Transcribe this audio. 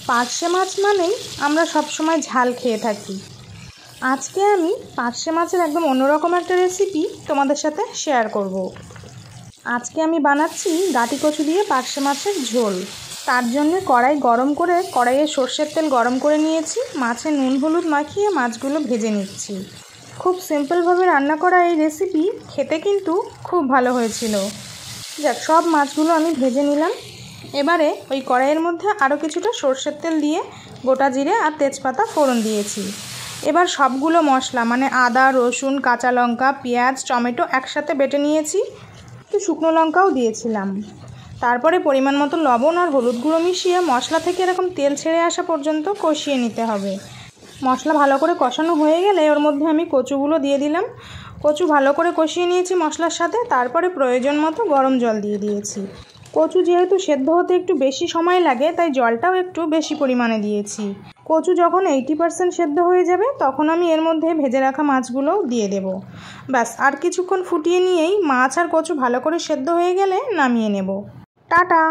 পার্শে মাছ মানেই আমরা সবসময় ঝাল খেয়ে থাকি। আজকে আমি পার্শে মাছের একদম অন্যরকম একটা রেসিপি তোমাদের সাথে শেয়ার করব। আজকে আমি বানাচ্ছি গাটি কচু দিয়ে পার্শে মাছের ঝোল। তার জন্য কড়াই গরম করে কড়াইয়ে সর্ষের তেল গরম করে নিয়েছি। মাছে নুন হলুদ মাখিয়ে মাছগুলো ভেজে নিচ্ছি। খুব সিম্পলভাবে রান্না করা এই রেসিপি খেতে কিন্তু খুব ভালো হয়েছিল। যাক, সব মাছগুলো আমি ভেজে নিলাম। এবারে ওই কড়াইয়ের মধ্যে আরও কিছুটা সর্ষের তেল দিয়ে গোটা জিরে আর তেজপাতা ফোড়ন দিয়েছি। এবার সবগুলো মশলা মানে আদা, রসুন, কাঁচা লঙ্কা, পেঁয়াজ, টমেটো একসাথে বেটে নিয়েছি। একটু শুকনো লঙ্কাও দিয়েছিলাম। তারপরে পরিমাণ মতো লবণ আর হলুদ গুঁড়ো মিশিয়ে মশলা থেকে এরকম তেল ছেড়ে আসা পর্যন্ত কষিয়ে নিতে হবে। মশলা ভালো করে কষানো হয়ে গেলে ওর মধ্যে আমি কচুগুলো দিয়ে দিলাম। কচু ভালো করে কষিয়ে নিয়েছি মশলার সাথে। তারপরে প্রয়োজন মতো গরম জল দিয়ে দিয়েছি। কচু যেহেতু সেদ্ধ হতে একটু বেশি সময় লাগে, তাই জলটাও একটু বেশি পরিমাণে দিয়েছি। কচু যখন 80% সেদ্ধ হয়ে যাবে তখন আমি এর মধ্যে ভেজে রাখা মাছগুলোও দিয়ে দেব। ব্যাস, আর কিছুক্ষণ ফুটিয়ে নিয়েই মাছ আর কচু ভালো করে সেদ্ধ হয়ে গেলে নামিয়ে নেব। টাটা।